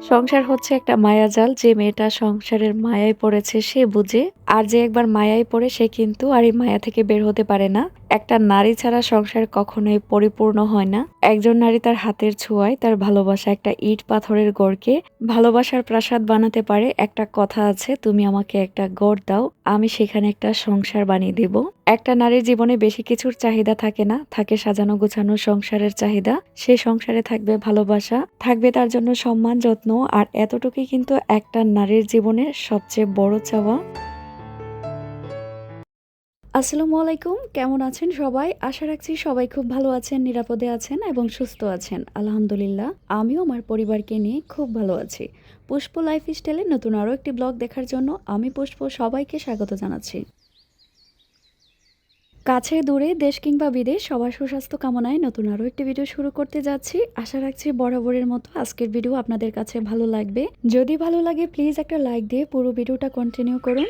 সংসার হচ্ছে একটা মায়াজাল, যে মেয়েটা সংসারের মায়ায় পড়েছে সে বুঝে, আর যে একবার মায়ায় পড়ে সে কিন্তু আর এই মায়া থেকে বের হতে পারে না। একটা নারী ছাড়া সংসার কখনোই পরিপূর্ণ হয় না। একজন নারী তার হাতের ছোঁয়ায় তার ভালোবাসা একটা ইট পাথরের গড়কে ভালোবাসার প্রাসাদ বানাতে পারে। একটা কথা আছে, তুমি আমাকে একটা গড় দাও, আমি সেখানে একটা সংসার বানিয়ে দেব। একটা নারীর জীবনে বেশি কিছুর চাহিদা থাকে না, থাকে সাজানো গোছানো সংসারের চাহিদা। সে সংসারে থাকবে ভালোবাসা, থাকবে তার জন্য সম্মান যত্ন, আর এতটুকুই কিন্তু একটা নারীর জীবনের সবচেয়ে বড় চাওয়া। আসসালামু আলাইকুম, কেমন আছেন সবাই? আশা রাখছি সবাই খুব ভালো আছেন, নিরাপদে আছেন এবং সুস্থ আছেন। আলহামদুলিল্লাহ, আমিও আমার পরিবারকে নিয়ে খুব ভালো আছি। পুষ্প লাইফস্টাইলে নতুন আরও একটি ব্লগ দেখার জন্য আমি পুষ্প সবাইকে স্বাগত জানাচ্ছি। কাছে দূরে দেশ কিংবা বিদেশ সবার সুস্বাস্থ্য কামনায় নতুন আরও একটি ভিডিও শুরু করতে যাচ্ছি। আশা রাখছি বরাবরের মতো আজকের ভিডিও আপনাদের কাছে ভালো লাগবে। যদি ভালো লাগে প্লিজ একটা লাইক দিয়ে পুরো ভিডিওটা কন্টিনিউ করুন।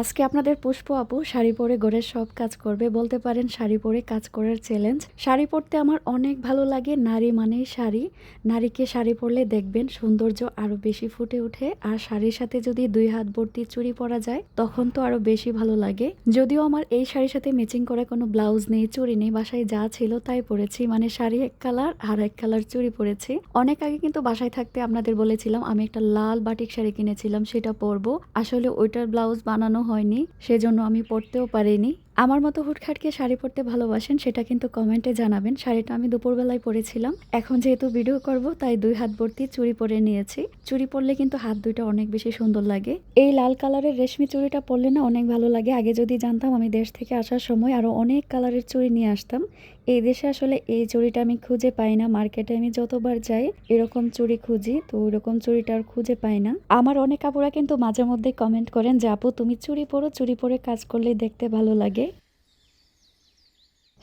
আজকে আপনাদের পুষ্প আপু শাড়ি পরে ঘরের সব কাজ করবে, বলতে পারেন শাড়ি পরে কাজ করার চ্যালেঞ্জ। শাড়ি পরতে আমার অনেক ভালো লাগে। নারী মানেই শাড়ি। নারীকে শাড়ি পরলে দেখবেন সৌন্দর্য আরো বেশি ফুটে ওঠে, আর শাড়ির সাথে যদি 2 হাত ভর্তি চুড়ি পরা যায় তখন তো আরো বেশি ভালো লাগে। যদিও আমার এই শাড়ির সাথে ম্যাচিং করা কোনো ব্লাউজ নেই, চুড়ি নেই, বাসায় যা ছিল তাই পরেছি। মানে শাড়ি এক কালার আর এক কালার চুড়ি পরেছি। অনেক আগে কিন্তু বাসায় থাকতে আপনাদের বলেছিলাম আমি একটা লাল বাটিক শাড়ি কিনেছিলাম, সেটা পরবো। আসলে ওইটার ব্লাউজ বানানো হয়নি, সেজন্য আমি পরতেও পারিনি। আমার মতো হুটখাটকে শাড়ি পরতে ভালোবাসেন সেটা কিন্তু কমেন্টে জানাবেন। শাড়িটা আমি দুপুরবেলায় পরেছিলাম। এখন যেহেতু ভিডিও করব তাই 2 হাত ভর্তি চুড়ি পরে নিয়েছি। চুড়ি পরলে কিন্তু হাত দুইটা অনেক বেশি সুন্দর লাগে। এই লাল কালারের রেশমি চুড়িটা পরলে না অনেক ভালো লাগে। আগে যদি জানতাম আমি দেশ থেকে আসার সময় আরো অনেক কালারের চুড়ি নিয়ে আসতাম। এই দেশে আসলে এই চুড়িটা আমি খুঁজে পাই না। মার্কেটে আমি যতবার যাই এরকম চুড়ি খুঁজি, তো ওইরকম চুড়িটা আর খুঁজে পাই না। আমার অনেক আপুরা কিন্তু মাঝে মধ্যে কমেন্ট করেন যে আপু তুমি চুড়ি পরো, চুড়ি পরে কাজ করলে দেখতে ভালো লাগে।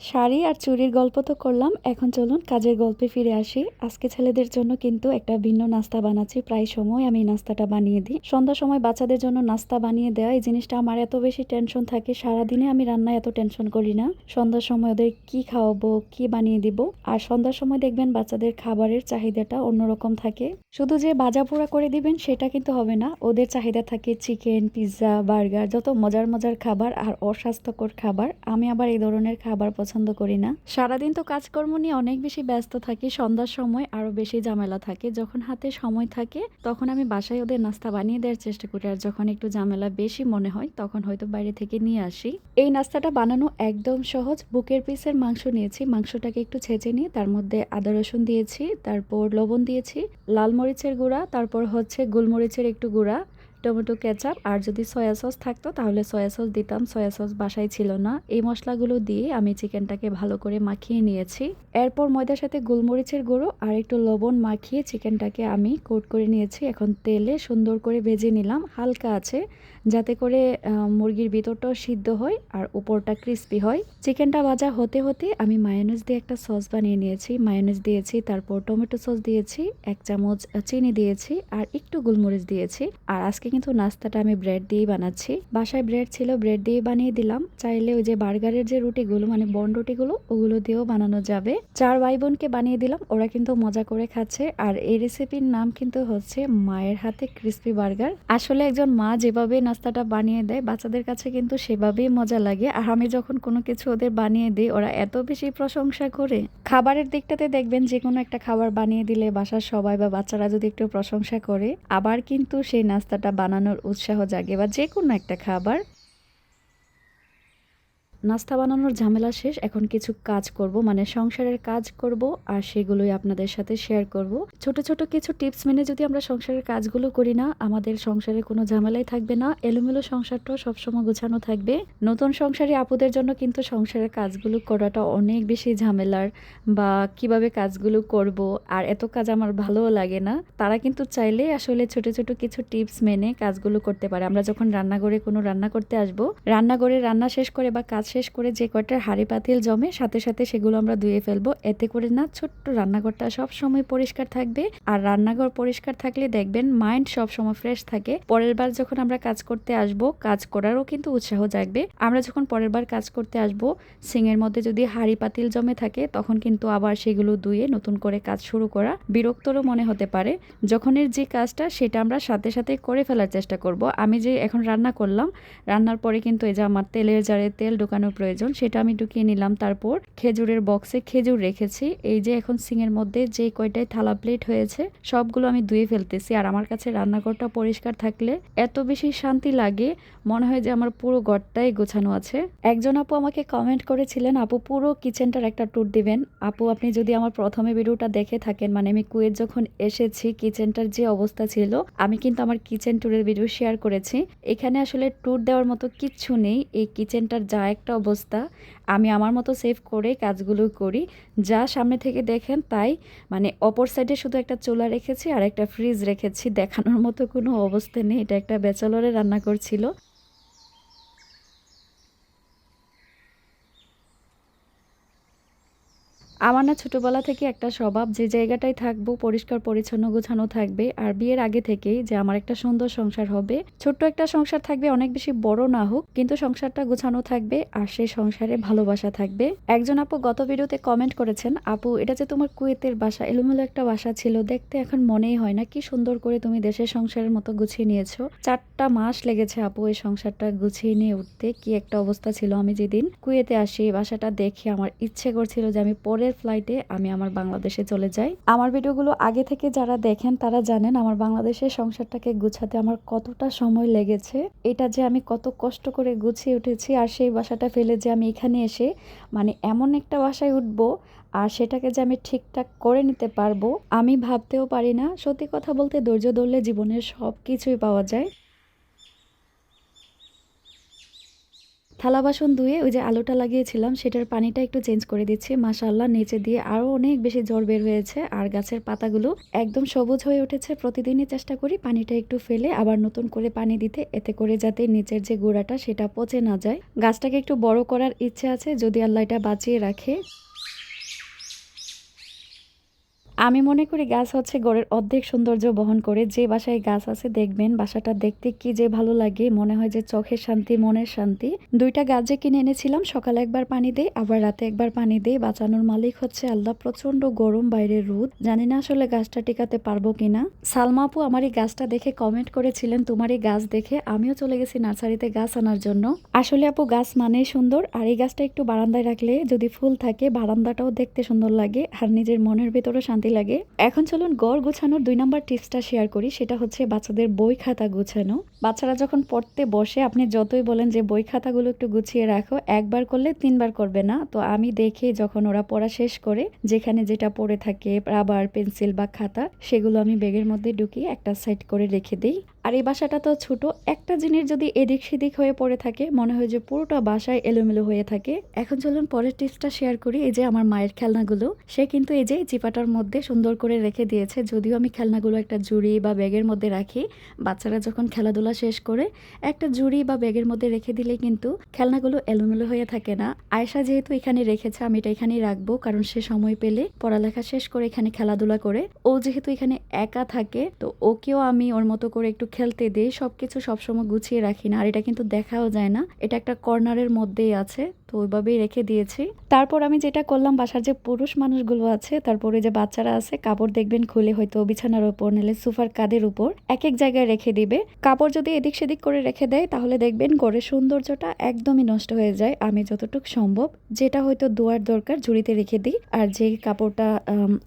শাড়ি আর চুড়ির গল্প তো করলাম, এখন চলুন কাজের গল্পে ফিরে আসি। আজকে ছেলেদের জন্য কিন্তু একটা ভিন্ন নাস্তা বানাচ্ছি। প্রায় সময় আমি নাস্তাটা বানিয়ে দিই। সন্ধ্যার সময় বাচ্চাদের জন্য নাস্তা বানিয়ে দেওয়া এই জিনিসটা আমার এত বেশি টেনশন থাকে। সারাদিনে আমি রান্নায় এত টেনশন করি না, সন্ধ্যার সময় ওদের কি খাওয়াবো, কি বানিয়ে দিব। আর সন্ধ্যার সময় দেখবেন বাচ্চাদের খাবারের চাহিদাটা অন্যরকম থাকে। শুধু যে ভাজা পোড়া করে দিবেন সেটা কিন্তু হবে না, ওদের চাহিদা থাকে চিকেন, পিৎজা, বার্গার, যত মজার মজার খাবার আর অস্বাস্থ্যকর খাবার। আমি আবার এই ধরনের খাবার পছন্দ করি না। সারাদিন তো কাজকর্ম নিয়ে অনেক বেশি ব্যস্ত থাকি, সন্ধ্যার সময় আরো বেশি ঝামেলা থাকে। যখন হাতে সময় থাকে তখন আমি বাসায় ওদের নাস্তা বানিয়ে দেওয়ার চেষ্টা করি, আর যখন একটু ঝামেলা বেশি মনে হয় তখন হয়তো বাইরে থেকে নিয়ে আসি। এই নাস্তাটা বানানো একদম সহজ। বুকের পিসের মাংস নিয়েছি, মাংসটাকে একটু ছেঁচে নিয়ে তার মধ্যে আদা রসুন দিয়েছি, তারপর লবণ দিয়েছি, লাল মরিচের গুঁড়া, তারপর হচ্ছে গোলমরিচের একটু গুঁড়া, টমেটো কেচাপ, আর যদি সয়া সস থাকতো তাহলে সয়া সস দিতাম। সয়া সস বাসায় ছিল না। এই মশলাগুলো দিয়ে আমি চিকেনটাকে ভালো করে মাখিয়ে নিয়েছি। এরপর ময়দার সাথে গোলমরিচের গুঁড়ো আর একটু লবণ মাখিয়ে চিকেনটাকে আমি কোট করে নিয়েছি। এখন তেলে সুন্দর করে ভেজে নিলাম, হালকা আছে, যাতে করে মুরগির ভিতরটাও সিদ্ধ হয় আর উপরটা ক্রিস্পি হয়। চিকেনটা ভাজা হতে হতে আমি মায়োনেজ দিয়ে একটা সস বানিয়ে নিয়েছি। মায়োনেজ দিয়েছি, তারপর টমেটো সস দিয়েছি, 1 চামচ চিনি দিয়েছি, আর একটু গোলমরিচ দিয়েছি। আর আজকে কিন্তু নাস্তাটা আমি ব্রেড দিয়েই বানাচ্ছি। বাসায় ব্রেড ছিল, ব্রেড দিয়ে বানিয়ে দিলাম। চাইলে ওই যে বার্গারের যে রুটিগুলো মানে বন রুটিগুলো ওগুলো দিয়েও বানানো যাবে। 4 ভাই বোনকে বানিয়ে দিলাম, ওরা কিন্তু মজা করে খাচ্ছে। আর এই রেসিপির নাম কিন্তু হচ্ছে মায়ের হাতে ক্রিস্পি বার্গার। আসলে একজন মা যেভাবে নাস্তাটা বানিয়ে দেয় বাচ্চাদের কাছে কিন্তু সেভাবেই মজা লাগে। আর আমি যখন কোনো কিছু ওদের বানিয়ে দিই ওরা এত বেশি প্রশংসা করে। খাবারের দিকটাতে দেখবেন যে কোনো একটা খাবার বানিয়ে দিলে বাসার সবাই বা বাচ্চারা যদি একটু প্রশংসা করে আবার কিন্তু সেই নাস্তাটা বানানোর উৎসাহ জাগে, বা যে কোনো একটা খাবার। নাস্তা বানানোর ঝামেলা শেষ, এখন কিছু কাজ করব, মানে সংসারের কাজ করব, আর সেগুলোই আপনাদের সাথে শেয়ার করব। ছোট ছোট কিছু টিপস মেনে যদি আমরা সংসারের কাজগুলো করি না, আমাদের সংসারে কোনো ঝামেলাই থাকবে না, এলোমেলো সংসারটাও সবসময় গোছানো থাকবে। নতুন সংসারী আপুদের জন্য কিন্তু সংসারের কাজগুলো করাটা অনেক বেশি ঝামেলার, বা কিভাবে কাজগুলো করব, আর এত কাজ আমার ভালোও লাগে না। তারা কিন্তু চাইলে আসলে ছোট ছোট কিছু টিপস মেনে কাজগুলো করতে পারে। আমরা যখন রান্নাঘরে কোনো রান্না করতে আসবো, রান্নাঘরে রান্না শেষ করে বা কাজ শেষ করে যে কয়টার হাঁড়ি পাতিল জমে সাথে সাথে সেগুলো আমরা ধুয়ে ফেলবো। এতে করে না ছোট্ট রান্নাঘরটা সব সময় পরিষ্কার থাকবে। আর রান্নাঘর পরিষ্কার থাকলে দেখবেন মাইন্ড সব সময় ফ্রেশ থাকে। পরের বার যখন আমরা কাজ করতে আসব, কাজ করারও কিন্তু উৎসাহ জাগবে। আমরা যখন পরের বার কাজ করতে আসব, সিংয়ের মধ্যে যদি হাঁড়ি পাতিল জমে থাকে তখন কিন্তু আবার সেগুলো ধুয়ে নতুন করে কাজ শুরু করা বিরক্তরও মনে হতে পারে। যখনের যে কাজটা সেটা আমরা সাথে সাথে করে ফেলার চেষ্টা করব। আমি যে এখন রান্না করলাম, রান্নার পরে কিন্তু এই যে আমার তেলের জারে তেল ঢোকানোর প্রয়োজন, সেটা আমি ঢুকিয়ে নিলাম। তারপর খেজুরের বক্সে খেজুর রেখেছি। এই যে এখন সিংয়ের মধ্যে যে কয়টাই থালা প্লেট হয়েছে সবগুলো আমি ধুয়ে ফেলতেছি। আর আমার কাছে রান্নাঘরটা পরিষ্কার থাকলে এত বেশি শান্তি লাগে, মনে হয় যে আমার পুরো ঘরটাই গোছানো আছে। একজন আপু আমাকে কমেন্ট করেছিলেন, আপু পুরো কিচেনটার একটা ট্যুর দিবেন। আপু আপনি যদি আমার প্রথমে ভিডিওটা দেখে থাকেন, মানে আমি কুয়েত যখন এসেছি কিচেনটার যে অবস্থা ছিল, আমি কিন্তু আমার কিচেন ট্যুরের ভিডিও শেয়ার করেছি। এখানে আসলে ট্যুর দেওয়ার মতো কিচ্ছু নেই। এই কিচেনটার যা একটা অবস্থা, আমি আমার মতো সেভ করে কাজগুলো করি। যা সামনে থেকে দেখেন তাই, মানে অপর সাইডে শুধু একটা চুলা রেখেছি আর একটা ফ্রিজ রেখেছি, দেখানোর মতো কোনো অবস্থা নেই। এটা একটা ব্যাচেলরে রান্না করছিল। আমার না ছোটবেলা থেকে একটা স্বভাব, যে জায়গাটায় থাকবো পরিষ্কার পরিচ্ছন্ন গোছানো থাকবে। আর বিয়ের আগে থেকেই যে আমার একটা সুন্দর সংসার হবে, ছোট্ট একটা সংসার থাকবে, অনেক বেশি বড় না হোক, কিন্তু সংসারটা গোছানো থাকবে আর সেই সংসারে ভালোবাসা থাকবে। একজন আপু গত ভিডিওতে কমেন্ট করেছেন, আপু এটা যে তোমার কুয়েতের বাসা, এলোমেলো একটা বাসা ছিল, দেখতে এখন মনেই হয় না, কি সুন্দর করে তুমি দেশের সংসারের মতো গুছিয়ে নিয়েছো। 4টা মাস লেগেছে আপু এই সংসারটা গুছিয়ে নিয়ে উঠতে। কি একটা অবস্থা ছিল। আমি যেদিন কুয়েতে আসি বাসাটা দেখে আমার ইচ্ছে করছিল যে আমি পরের ফ্লাইটে আমি আমার বাংলাদেশে চলে যাই। আমার ভিডিওগুলো আগে থেকে যারা দেখেন তারা জানেন আমার বাংলাদেশের সংসারটাকে গুছাতে আমার কতটা সময় লেগেছে। এটা যে আমি কত কষ্ট করে গুছিয়ে উঠেছি, আর সেই বাসাটা ফেলে যে আমি এখানে এসে মানে এমন একটা বাসায় উঠবো আর সেটাকে যে আমি ঠিকঠাক করে নিতে পারবো, আমি ভাবতেও পারি না। সত্যি কথা বলতে ধৈর্য ধরলে জীবনের সব কিছুই পাওয়া যায়। থালা বাসন ধুয়ে ওই যে আলুটা লাগিয়েছিলাম সেটার পানিটা একটু চেঞ্জ করে দিচ্ছি। মাশাআল্লাহ নিচে দিয়ে আরো অনেক বেশি জল বের হয়েছে আর গাছের পাতাগুলো একদম সবুজ হয়ে উঠেছে। প্রতিদিনই চেষ্টা করি পানিটা একটু ফেলে আবার নতুন করে পানি দিতে, এতে করে যাতে নিচের যে গোড়াটা সেটা পচে না যায়। গাছটাকে একটু বড় করার ইচ্ছে আছে, যদি আল্লাহ এটা বাঁচিয়ে রাখে। আমি মনে করি গাছ হচ্ছে ঘরের অর্ধেক সৌন্দর্য বহন করে। যে বাসায় গাছ আছে দেখবেন বাসাটা দেখতে কি যে ভালো লাগে, মনে হয় যে চোখের শান্তি মনের শান্তি। 2টা গাছ যে কিনে এনেছিলাম, সকালে একবার পানি দেই আবার রাতে একবার পানি দেই। বাঁচানোর মালিক হচ্ছে আল্লাহ। প্রচন্ড গরম, বাইরে রোদ, জানি না আসলে গাছটা টিকাতে পারবো কিনা। সালমা আপু আমার এই গাছটা দেখে কমেন্ট করেছিলেন, তোমার এই গাছ দেখে আমিও চলে গেছি নার্সারিতে গাছ আনার জন্য। আসলে আপু গাছ মানেই সুন্দর, আর এই গাছটা একটু বারান্দায় রাখলে যদি ফুল থাকে বারান্দাটাও দেখতে সুন্দর লাগে আর নিজের মনের ভেতরে শান্তি লাগে। এখন চলুন ঘর গোছানোর 2 নাম্বার টিপসটা শেয়ার করি। সেটা হচ্ছে বাচ্চাদের বই খাতা গোছানো। বাচ্চারা যখন পড়তে বসে আপনি যতই বলেন যে বই খাতাগুলো একটু গুছিয়ে রাখো, একবার করলে 3বার করবে না। তো আমি দেখি যখন ওরা পড়া শেষ করে যেখানে যেটা পড়ে থাকে রাবার পেন্সিল বা খাতা, সেগুলো আমি ব্যাগের মধ্যে ঢুকিয়ে একটা সাইড করে রেখে দিই। আর এই বাসাটা তো ছোট, একটা জিনিস যদি এদিক সেদিক হয়ে পড়ে থাকে মনে হয় যে পুরোটা বাসায় এলোমেলো হয়ে থাকে। এখন চলুন পরের টিপসটা শেয়ার করি। এই যে আমার মায়ের খেলনাগুলো, সে কিন্তু এই যে চিপাটার মধ্যে সুন্দর করে রেখে দিয়েছে। যদিও আমি খেলনাগুলো একটা ঝুড়ি বা ব্যাগের মধ্যে রাখি, বাচ্চারা যখন খেলাধুলা শেষ করে একটা ঝুড়ি বা ব্যাগের মধ্যে রেখে দিলে কিন্তু খেলনাগুলো এলোমেলো হয়ে থাকে না। আয়েশা যেহেতু এখানে রেখেছে আমি এটা এখানেই রাখবো, কারণ সে সময় পেলে পড়ালেখা শেষ করে এখানে খেলাধুলা করে। ও যেহেতু এখানে একা থাকে তো ওকেও আমি ওর মতো করে একটু খেলতে দিই। সবকিছু সবসময় গুছিয়ে রাখি না, আর এটা কিন্তু দেখাও যায় না, এটা একটা কর্নারের মধ্যেই আছে, তো ওইভাবেই রেখে দিয়েছি। তারপর আমি যেটা করলাম, বাসার যে পুরুষ মানুষগুলো আছে তারপরে যে বাচ্চারা আছে, কাপড় দেখবেন খুলে হয়তো বিছানার উপর নিলে সোফার কাঁধের উপর এক এক জায়গায় রেখে দিবে। কাপড় যদি এদিক সেদিক করে রেখে দেয় তাহলে দেখবেন ঘরের সৌন্দর্যটা একদমই নষ্ট হয়ে যায়। আমি যতটুকু সম্ভব যেটা হয়তো ধোয়ার দরকার ঝুড়িতে রেখে দিই, আর যে কাপড়টা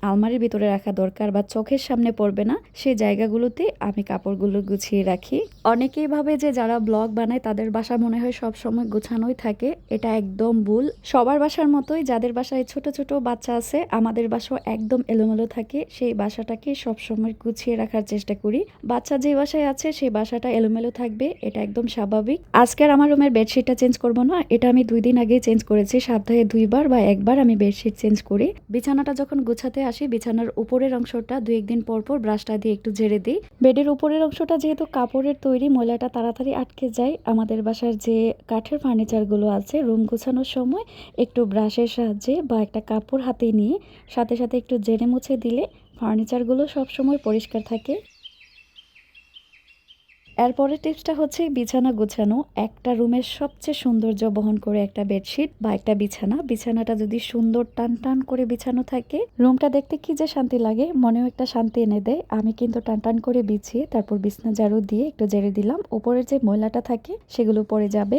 আলমারির ভিতরে রাখা দরকার বা চোখের সামনে পড়বে না সেই জায়গাগুলোতে আমি কাপড়গুলো গুছিয়ে রাখি। অনেকেই ভাবে যে যারা ব্লগ বানায় তাদের বাসা মনে হয় সব সময় গোছানোই থাকে, এটা একদম ভুল। সবার বাসার মতোই যাদের বাসায় ছোট ছোট বাচ্চা আছে, আমাদের বাসাও একদম এলোমেলো থাকে, সেই বাসাটাকে সবসময় গুছিয়ে রাখার চেষ্টা করি। বাচ্চা যে বাসায় আছে সেই বাসাটা এলোমেলো থাকবে, এটা একদম স্বাভাবিক। আজকের আমার রুমের বেডশিটটা চেঞ্জ করব না, এটা আমি 2 দিন আগে চেঞ্জ করেছি। সপ্তাহে 2বার বা 1বার আমি বেডশিট চেঞ্জ করি। বিছানাটা যখন গুছাতে আসি বিছানার উপরের অংশটা 2-1 দিন পর পর ব্রাশটা দিয়ে একটু ঝেড়ে দিই। বেডের উপরের অংশটা যেহেতু কাপড়ের তৈরি, ময়লাটা তাড়াতাড়ি আটকে যায়। আমাদের বাসার যে কাঠের ফার্নিচারগুলো আছে রুম গোছানোর সময় একটু ব্রাশের সাহায্যে বা একটা কাপড় হাতে নিয়ে সাথে সাথে একটু জেনে মুছে দিলে ফার্নিচারগুলো সবসময় পরিষ্কার থাকে। এরপরের টিপসটা হচ্ছে বিছানা গোছানো। একটা রুমের সবচেয়ে সৌন্দর্য বহন করে একটা বেডশিট বা একটা বিছানাটা যদি সুন্দর টান টান করে বিছানো থাকে, রুমটা দেখতে কি যে শান্তি লাগে, মনেও একটা শান্তি এনে দেয়। আমি কিন্তু টান টান করে বিছিয়ে তারপর বিছনা ঝাড়ু দিয়ে একটু ঝেড়ে দিলাম, উপরের যে ময়লাটা থাকে সেগুলো পড়ে যাবে।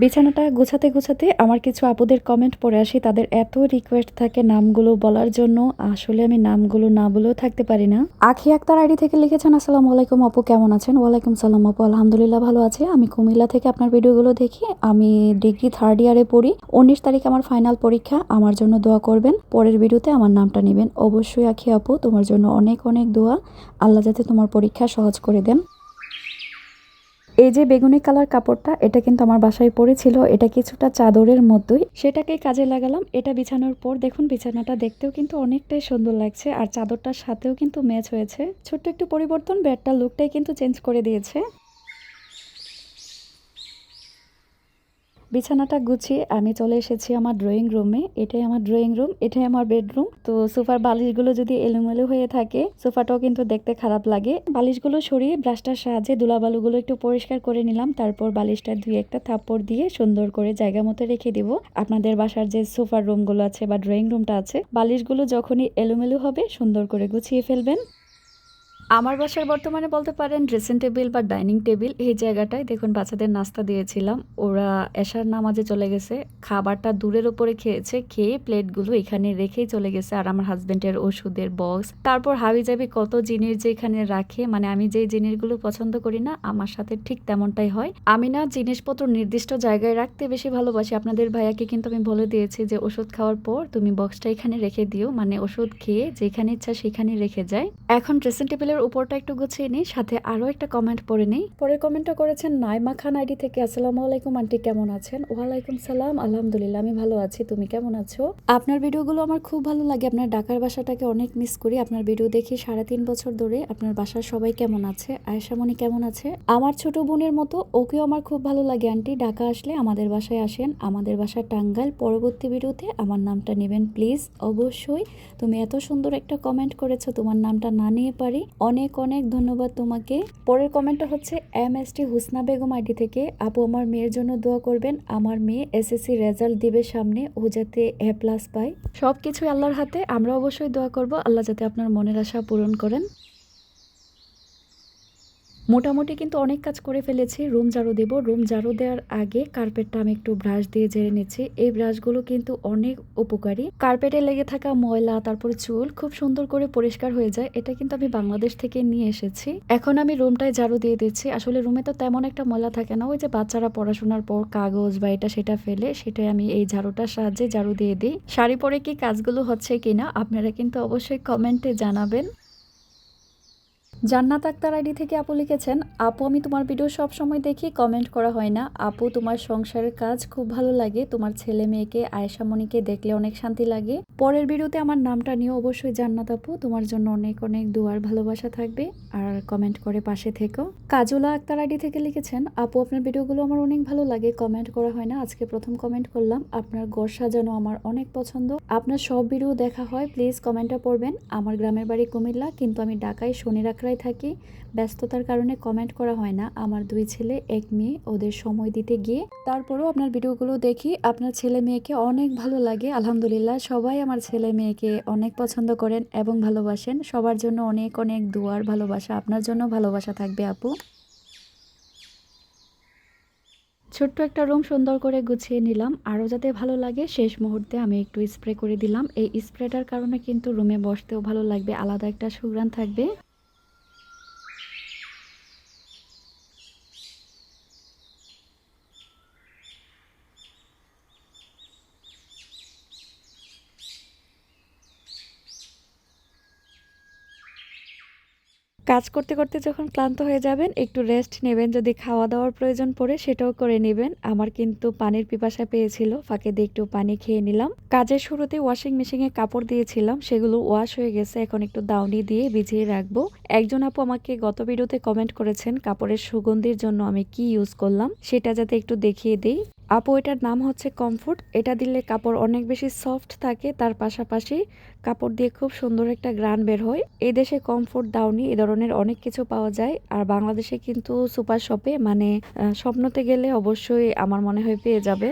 বিছানাটা গোছাতে গোছাতে আমার কিছু আপুদের কমেন্ট পড়ে আসি, তাদের এত রিকোয়েস্ট থাকে নামগুলো বলার জন্য, আসলে আমি নামগুলো না বলেও থাকতে পারি না। আখি আক্তার আইডি থেকে লিখেছেন, আসসালামু আলাইকুম আপু, কেমন আছেন? ওয়ালাইকুম সালাম আপু, আলহামদুলিল্লাহ ভালো আছে। আমি কুমিল্লা থেকে আপনার ভিডিওগুলো দেখি। আমি ডিগ্রি 3rd ইয়ারে পড়ি। 19 তারিখ আমার ফাইনাল পরীক্ষা, আমার জন্য দোয়া করবেন। পরের ভিডিওতে আমার নামটা নেবেন অবশ্যই। আখি আপু, তোমার জন্য অনেক অনেক দোয়া, আল্লাহ যাতে তোমার পরীক্ষা সহজ করে দেন। এই যে বেগুনি কালার কাপড়টা, এটা কিন্তু আমার বাসায় পড়েছিল, এটা কিছুটা চাদরের মতোই, সেটাকে কাজে লাগালাম। এটা বিছানোর পর দেখুন বিছানাটা দেখতেও কিন্তু অনেকটাই সুন্দর লাগছে, আর চাদরটার সাথেও কিন্তু ম্যাচ হয়েছে। ছোট্ট একটু পরিবর্তন বেডটার লুকটাই কিন্তু চেঞ্জ করে দিয়েছে। বিছানাটা গুছিয়ে আমি চলে এসেছি আমার ড্রয়িং রুমে। এটাই আমার ড্রয়িং রুম, এটাই আমার বেডরুম। তো সোফার বালিশগুলো যদি এলোমেলো হয়ে থাকে, সোফাটাও কিন্তু দেখতে খারাপ লাগে। বালিশগুলো সরিয়ে ব্রাশটার সাহায্যে ধুলাবালুগুলো একটু পরিষ্কার করে নিলাম, তারপর বালিশটা ধুয়ে একটা থাপ্পড় দিয়ে সুন্দর করে জায়গা মতো রেখে দিব। আপনাদের বাসার যে সোফার রুমগুলো আছে বা ড্রয়িং রুমটা আছে, বালিশগুলো যখনই এলোমেলো হবে সুন্দর করে গুছিয়ে ফেলবেন। আমার বাসার বর্তমানে বলতে পারেন ড্রেসিং টেবিল বা ডাইনিং টেবিল, এই জায়গাটায় দেখুন বাচ্চাদের নাস্তা দিয়েছিলাম, ওরা এশার নামাজে চলে গেছে, খাবারটা দূরের উপরে খেয়েছে, খেয়ে প্লেটগুলো এখানে রেখেই চলে গেছে। আর আমার হাজবেন্ডের ওষুধের বক্স, তারপর হাবি জাবি কত জিনিস যে এখানে রাখে, মানে আমি যে জিনিসগুলো পছন্দ করি না আমার সাথে ঠিক তেমনটাই হয়। আমি না জিনিসপত্র নির্দিষ্ট জায়গায় রাখতে বেশি ভালোবাসি। আপনাদের ভাইয়াকে কিন্তু আমি বলে দিয়েছি যে ওষুধ খাওয়ার পর তুমি বক্সটা এখানে রেখে দিও, মানে ওষুধ খেয়ে যেখানে ইচ্ছা সেখানে রেখে যায়। এখন ড্রেসিং টেবিলের উপরটা একটু গুছিয়ে নিই, সাথে আরো একটা কমেন্ট পড়ে নিই। পরের কমেন্টটা করেছেন নাইমা খান আইডি থেকে, আসসালামু আলাইকুম আন্টি, কেমন আছেন? ওয়ালাইকুম সালাম, আলহামদুলিল্লাহ আমি ভালো আছি, তুমি কেমন আছো? আপনার ভিডিওগুলো আমার খুব ভালো লাগে, আপনার ঢাকার বাসাটাকে অনেক মিস করি। আপনার ভিডিও দেখি 3.5 বছর ধরে। আপনার বাসার সবাই কেমন আছে? আয়েশামণি কেমন আছে? আমার ছোট বোনের মতো ওকেও আমার খুব ভালো লাগে আন্টি, ঢাকা আসলে আমাদের বাসায় আসেন, আমাদের বাসা টাঙ্গাইল। পরবর্তী ভিডিওতে আমার নামটা নেবেন প্লিজ, অবশ্যই। তুমি এত সুন্দর একটা কমেন্ট করেছো, তোমার নামটা না নিয়ে পারি, অনেক অনেক ধন্যবাদ তোমাকে। পরের কমেন্টটা হচ্ছে MST হুসনা বেগম আইডি থেকে, আপু আমার মেয়ের জন্য দোয়া করবেন, আমার মেয়ে SSC রেজাল্ট দিবে সামনে, ও যাতে A+ পায়। সবকিছু আল্লাহর হাতে, আমরা অবশ্যই দোয়া করব আল্লাহ যাতে আপনার মনের আশা পূরণ করেন। মোটামুটি কিন্তু অনেক কাজ করে ফেলেছি, রুম ঝাড়ু দেব। রুম ঝাড়ু দেওয়ার আগে কার্পেটটা আমি একটু ব্রাশ দিয়ে ঝেড়ে নিচ্ছি। এই ব্রাশগুলো কিন্তু অনেক উপকারী, কার্পেটে লেগে থাকা ময়লা তারপর চুল খুব সুন্দর করে পরিষ্কার হয়ে যায়। এটা কিন্তু আমি বাংলাদেশ থেকে নিয়ে এসেছি। এখন আমি রুমটায় ঝাড়ু দিয়ে দিচ্ছি। আসলে রুমে তো তেমন একটা ময়লা থাকে না, ওই যে বাচ্চারা পড়াশোনার পর কাগজ বা এটা সেটা ফেলে, সেটাই আমি এই ঝাড়ুটার সাহায্যে ঝাড়ু দিয়ে দিই। শাড়ি পরে কি কাজগুলো হচ্ছে কিনা আপনারা কিন্তু অবশ্যই কমেন্টে জানাবেন। জান্নাত আক্তার আইডি থেকে আপু লিখেছেন, আপু আমি তোমার ভিডিও সব সময় দেখি, কমেন্ট করা হয় না। আপু তোমার সংসারের কাজ খুব ভালো লাগে, তোমার ছেলে মেয়েকে আয়েশামণিকে দেখলে অনেক শান্তি লাগে। পরের ভিডিওতে আমার নামটা নিয়ে অবশ্যই জান্নাত আপু, তোমার জন্য অনেক অনেক দোয়ার ভালোবাসা থাকবে, আর কমেন্ট করে পাশে থেকো। কাজুলা আক্তার আইডি থেকে লিখেছেন, আপু আপনার ভিডিওগুলো আমার অনেক ভালো লাগে, কমেন্ট করা হয় না, আজকে প্রথম কমেন্ট করলাম। আপনার ঘর সাজানো আমার অনেক পছন্দ, আপনার সব ভিডিও দেখা হয়, প্লিজ কমেন্টটা পড়বেন। আমার গ্রামের বাড়ি কুমিল্লা, কিন্তু আমি ঢাকায় শনিরাখড়ায় থাকি, ব্যস্ততার কারণে কমেন্ট করা হয় না। আমার 2 ছেলে 1 মেয়ে, ওদের সময় দিতে গিয়ে তারপরেও আপনার ভিডিওগুলো দেখি। আপনার ছেলে মেয়েকে অনেক ভালো লাগে, আলহামদুলিল্লাহ সবাই আমার ছেলে মেয়েকে অনেক পছন্দ করেন এবং ভালোবাসেন। সবার জন্য অনেক অনেক দোয়ার ভালোবাসা, আপনার জন্য ভালোবাসা থাকবে আপু। ছোট্ট একটা রুম সুন্দর করে গুছিয়ে নিলাম, আরও যাতে ভালো লাগে শেষ মুহূর্তে আমি একটু স্প্রে করে দিলাম। এই স্প্রেটার কারণে কিন্তু রুমে বসতেও ভালো লাগবে, আলাদা একটা সুঘ্রাণ থাকবে। কাজ করতে করতে যখন ক্লান্ত হয়ে যাবেন একটু রেস্ট নেবেন, যদি খাওয়া দাওয়ার প্রয়োজন পড়ে সেটাও করে নেবেন। আমার কিন্তু পানির পিপাসা পেয়েছিল, ফাঁকে দিয়ে একটু পানি খেয়ে নিলাম। কাজের শুরুতে ওয়াশিং মেশিনে কাপড় দিয়েছিলাম, সেগুলো ওয়াশ হয়ে গেছে, এখন একটু দাউনি দিয়ে ভিজিয়ে রাখবো। একজন আপু আমাকে গত ভিডিওতে কমেন্ট করেছেন কাপড়ের সুগন্ধির জন্য আমি কি ইউজ করলাম, সেটা যাতে একটু দেখিয়ে দিই। আপু এটার নাম হচ্ছে কমফোর্ট। এটা দিলে কাপড় অনেক বেশি সফট থাকে, তার পাশাপাশি কাপড় দিয়ে খুব সুন্দর একটা গ্রান বের হয়। এই দেশে কমফোর্ট দাউনি এ ধরনের অনেক কিছু পাওয়া যায়, আর বাংলাদেশে কিন্তু সুপার শপে মানে স্বপ্নতে গেলে অবশ্যই আমার মনে হয় পেয়ে যাবে।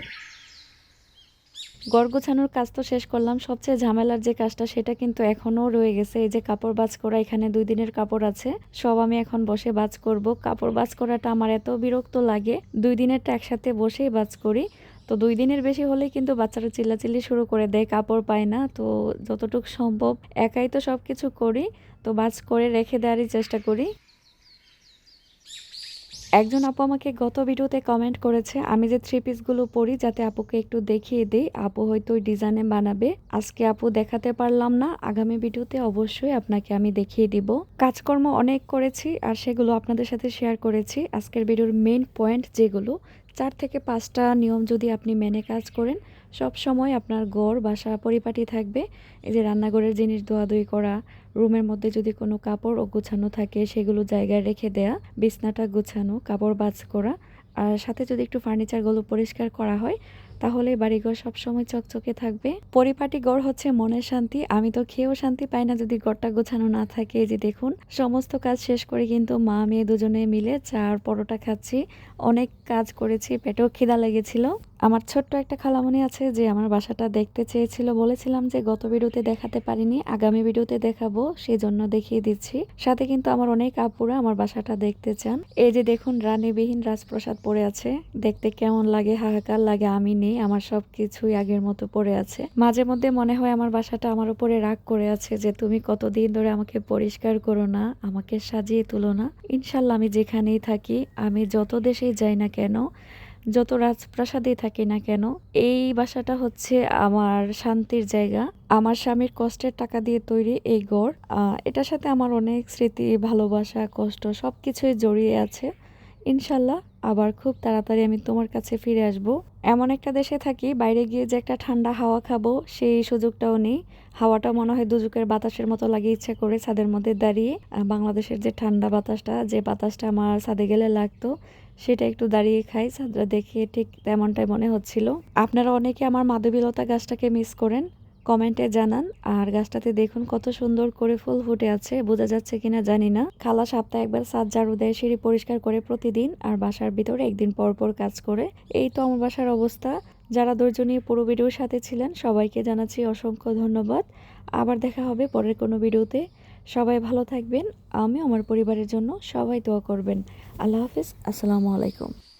ঘর গোছানোর কাজ তো শেষ করলাম, সবচেয়ে ঝামেলার যে কাজটা সেটা কিন্তু এখনো রয়ে গেছে। এই যে কাপড় ভাঁজ করা, এখানে 2 দিনের কাপড় আছে, সব আমি এখন বসে ভাঁজ করব। কাপড় ভাঁজ করাটা আমার এত বিরক্ত লাগে, 2 দিনেরটা একসাথে বসেই ভাঁজ করি। তো 2 দিনের বেশি হলেই কিন্তু বাচ্চারা চিল্লাচিল্লি শুরু করে দেয়, কাপড় পায় না। তো যতটুকু সম্ভব একাই তো সব কিছু করি, তো ভাঁজ করে রেখে দেওয়ারই চেষ্টা করি। একজন আপু আমাকে গত ভিডিওতে কমেন্ট করেছে আমি যে 3 পিসগুলো পরি যাতে আপুকে একটু দেখিয়ে দিই, আপু হয়তো ওই ডিজাইনে বানাবে। আজকে আপু দেখাতে পারলাম না, আগামী ভিডিওতে অবশ্যই আপনাকে আমি দেখিয়ে দিব। কাজকর্ম অনেক করেছি আর সেগুলো আপনাদের সাথে শেয়ার করেছি। আজকের ভিডিওর মেইন পয়েন্ট যেগুলো, 4 থেকে 5টা নিয়ম যদি আপনি মেনে কাজ করেন, সব সময় আপনার ঘর বাসা পরিপাটি থাকবে। এই যে রান্নাঘরের জিনিস ধোয়াধুয়ি করা, রুমের মধ্যে যদি কোনো কাপড় গোছানো থাকে সেগুলো জায়গায় রেখে দেয়া, বিছনাটা গোছানো, কাপড় ভাঁজ করা, আর সাথে যদি একটু ফার্নিচারগুলো পরিষ্কার করা হয় তাহলে বাড়িঘর সবসময় চকচকে থাকবে। পরিপাটি ঘর হচ্ছে মনের শান্তি। আমি তো খেয়েও শান্তি পাই না যদি ঘরটা গোছানো না থাকে। এই যে দেখুন, সমস্ত কাজ শেষ করে কিন্তু মা মেয়ে দুজনে মিলে চা আর পরোটা খাচ্ছি। অনেক কাজ করেছি, পেটেও খিদা লেগেছিল। আমার ছোট্ট একটা খালামণি আছে যে আমার বাসাটা দেখতে চেয়েছিল, বলেছিলাম যে গত ভিডিওতে দেখাতে পারিনি, আগামী ভিডিওতে দেখাবো, সেই জন্য দেখিয়ে দিচ্ছি। সাথে কিন্তু আমার অনেক আপুরা আমার বাসাটা দেখতে চান। এই যে দেখুন, রানীবিহীন রাজপ্রাসাদ পড়ে আছে, দেখতে কেমন লাগে, হাহাকার লাগে। আমি নেই, আমার সব কিছুই আগের মতো পড়ে আছে। মাঝে মধ্যে মনে হয় আমার বাসাটা আমার উপরে রাগ করে আছে যে তুমি কতদিন ধরে আমাকে পরিষ্কার করো না, আমাকে সাজিয়ে তুলো না। ইনশাল্লাহ আমি যেখানেই থাকি, আমি যত দেশেই যাই না কেন, যত রাজপ্রাসাদেই থাকি না কেন, এই বাসাটা হচ্ছে আমার শান্তির জায়গা। আমার স্বামীর কষ্টের টাকা দিয়ে তৈরি এই ঘর। এটার সাথে আমার অনেক স্মৃতি, ভালোবাসা, কষ্ট সবকিছুই জড়িয়ে আছে। ইনশাল্লাহ আবার খুব তাড়াতাড়ি আমি তোমার কাছে ফিরে আসব। এমন একটা দেশে থাকি, বাইরে গিয়ে যে একটা ঠান্ডা হাওয়া খাবো সেই সুযোগটাও নেই। হাওয়াটা মনে হয় দুজকের বাতাসের মতো লাগে, ইচ্ছা করে ছাদের মধ্যে দাঁড়িয়ে বাংলাদেশের যে ঠান্ডা বাতাসটা, যে বাতাসটা আমার ছাদে গেলে লাগতো, সেটা একটু দাঁড়িয়ে খাই। ছাদটা দেখে ঠিক তেমনটাই মনে হচ্ছিল। আপনারা অনেকে আমার মাধবীলতা গাছটাকে মিস করেন, কমেন্টে জানান। আর গাছটাতে দেখুন কত সুন্দর করে ফুল ফুটে আছে, বোঝা যাচ্ছে কিনা জানি না। খালা সপ্তাহে একবার ছাদ ঝাড়ু দেয়, সিঁড়ি পরিষ্কার করে প্রতিদিন, আর বাসার ভিতরে একদিন পর পর কাজ করে। এই তো আমার বাসার অবস্থা। যারা ধৈর্য নিয়ে পুরো ভিডিওর সাথে ছিলেন সবাইকে জানাচ্ছি অসংখ্য ধন্যবাদ। আবার দেখা হবে পরের কোনো ভিডিওতে। সবাই ভালো থাকবেন, আমি আমার পরিবারের জন্য সবাই দোয়া করবেন। আল্লাহ হাফিজ, আসসালামু আলাইকুম।